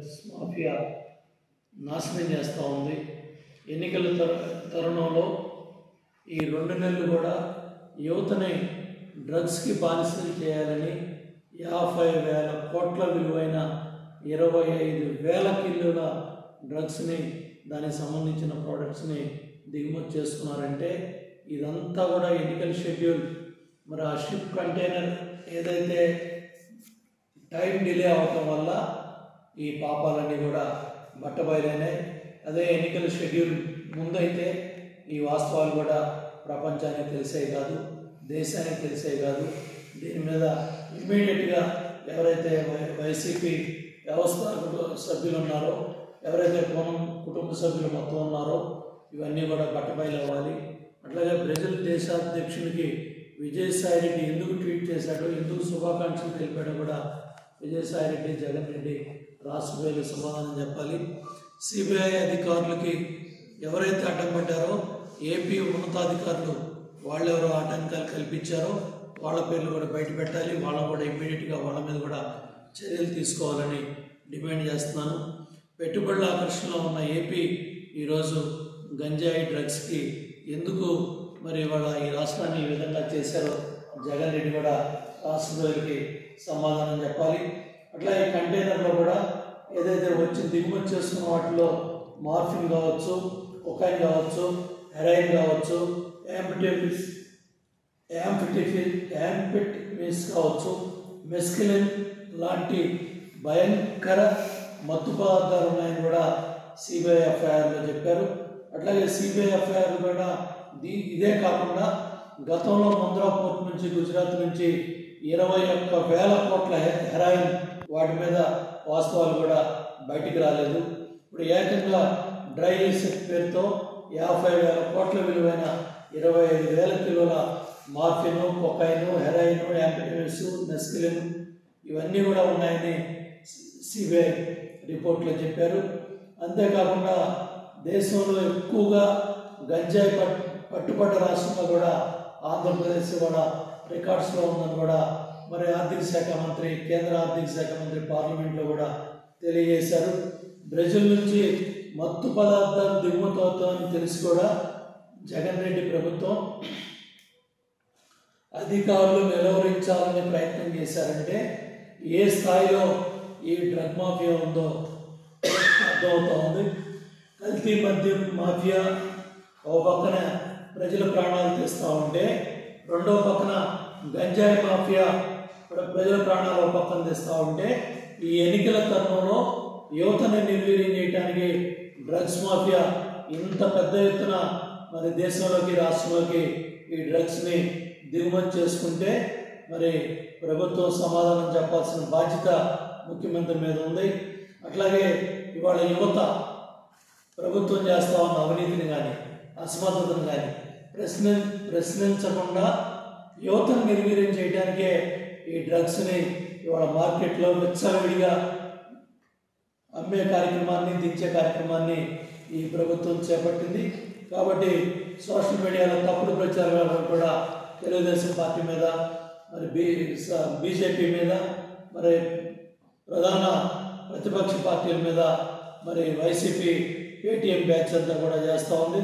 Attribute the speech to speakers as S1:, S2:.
S1: Drugs mafia నాశనం చేస్తూ ఉంది. ఎన్నికల తరుణంలో ఈ 2 నెలలు కూడా యువతని డ్రగ్స్కి బానిసలు చేయాలని 50,000 కోట్ల విలువైన 25,000 కిలోల డ్రగ్స్ని దానికి సంబంధించిన ప్రోడక్ట్స్ని దిగుమతి చేసుకున్నారంటే ఇదంతా కూడా ఎన్నికల షెడ్యూల్. మరి ఆ షిప్ కంటైనర్ ఏదైతే టైం డిలే అవటం వల్ల ఈ పాపాలన్నీ కూడా బట్టబయలైనాయి. అదే ఎన్నికల షెడ్యూల్ ముందైతే ఈ వాస్తవాలు కూడా ప్రపంచానికి తెలిసేవి కాదు, దేశానికి తెలిసేవి కాదు. దీని మీద ఇమ్మీడియట్గా ఎవరైతే వైసీపీ వ్యవస్థాపక సభ్యులు ఉన్నారో, ఎవరైతే కుటుంబ సభ్యులు మొత్తం ఉన్నారో ఇవన్నీ కూడా బట్టబయలు అవ్వాలి. అట్లాగే బ్రెజిల్ దేశాధ్యక్షునికి విజయసాయిరెడ్డి ఎందుకు ట్వీట్ చేశాడో, ఎందుకు శుభాకాంక్షలు తెలిపాడో కూడా విజయసాయిరెడ్డి, జగన్ రెడ్డి రాష్ట్రపతికి సమాధానం చెప్పాలి. సిబిఐ అధికారులకి ఎవరైతే అడ్డం పడ్డారో, ఏపీ ఉన్నతాధికారులు వాళ్ళెవరో ఆటంకాలు కల్పించారో వాళ్ళ పేర్లు కూడా బయట పెట్టాలి. వాళ్ళని కూడా ఇమ్మీడియట్గా వాళ్ళ మీద కూడా చర్యలు తీసుకోవాలని డిమాండ్ చేస్తున్నాను. పెట్టుబడుల ఆకర్షణలో ఉన్న ఏపీ ఈరోజు గంజాయి డ్రగ్స్కి ఎందుకు మరి వాళ్ళ ఈ రాష్ట్రాన్ని ఈ విధంగా చేశారో జగన్ రెడ్డి కూడా రాష్ట్రపతికి సమాధానం చెప్పాలి. అట్లాగే కంటైనర్లో కూడా ఏదైతే వచ్చి దిగుమతి చేస్తున్న వాటిలో మార్ఫిన్ కావచ్చు, కొకైన్ కావచ్చు, హెరాయిన్ కావచ్చు, యాంఫిటమిన్స్ కావచ్చు, మెస్కిలిన్ లాంటి భయంకర మత్తు పదార్థాలు ఉన్నాయని కూడా సిబిఐ ఎఫ్ఐఆర్లో చెప్పారు. అట్లాగే సిబిఐ ఎఫ్ఐఆర్ కూడా ఇదే కాకుండా గతంలో ముంద్రా పోర్ట్ నుంచి, గుజరాత్ నుంచి 21,000 కోట్ల హెరాయిన్ వాటి మీద వాస్తవాలు కూడా బయటికి రాలేదు. ఇప్పుడు ఏకంగా డ్రై రీసెట్ పేరుతో 50,000 కోట్ల విలువైన 25,000 కిలోల మార్ఫిన్, కొకైన్, హెరాయిన్, యాంఫిటమిన్స్, మెస్కిలిన్ ఇవన్నీ కూడా ఉన్నాయని సిబిఐ రిపోర్ట్లో చెప్పారు. అంతేకాకుండా దేశంలో ఎక్కువగా గంజాయి పట్టుబడ్డ రాష్ట్రంలో కూడా ఆంధ్రప్రదేశ్ కూడా రికార్డ్స్లో ఉందని కూడా మరి కేంద్ర ఆర్థిక శాఖ మంత్రి పార్లమెంట్లో కూడా తెలియజేశారు. బ్రెజిల్ నుంచి మత్తు పదార్థాలు దిగుమతి అవుతామని తెలిసి కూడా జగన్ రెడ్డి ప్రభుత్వం అధికారులు నిలువరించాలని ప్రయత్నం చేశారంటే ఏ స్థాయిలో ఈ డ్రగ్ మాఫియా ఉందో అర్థమవుతా ఉంది. కల్తీ మద్యం మాఫియా ఒక పక్కన ప్రజల ప్రాణాలు తీస్తూ ఉంటే, రెండో పక్కన గంజాయి మాఫియా ప్రజల ప్రాణాలు ఒక పక్కన తీస్తూ ఉంటే, ఈ ఎన్నికల తరుణంలో యువతని నిర్వీర్యం చేయడానికి డ్రగ్స్ మాఫియా ఇంత పెద్ద ఎత్తున మరి దేశంలోకి, రాష్ట్రంలోకి ఈ డ్రగ్స్ని దిగుమతి చేసుకుంటే మరి ప్రభుత్వం సమాధానం చెప్పాల్సిన బాధ్యత ముఖ్యమంత్రి మీద ఉంది. అట్లాగే ఇవాళ యువత ప్రభుత్వం చేస్తూ ఉన్న అవినీతిని కానీ, అసమర్థతను కానీ ప్రశ్నించకుండా యువతను నిర్వీర్యం చేయడానికే ఈ డ్రగ్స్ని ఇవాళ మార్కెట్లో విచ్చలవిడిగా అమ్మే కార్యక్రమాన్ని, దించే కార్యక్రమాన్ని ఈ ప్రభుత్వం చేపట్టింది. కాబట్టి సోషల్ మీడియాలో తప్పుడు ప్రచారాలు కూడా తెలుగుదేశం పార్టీ మీద, మరి బీజేపీ మీద, మరి ప్రధాన ప్రతిపక్ష పార్టీల మీద మరి వైసీపీ పేటీఎం బ్యాచ్ అంతా కూడా చేస్తూ ఉంది.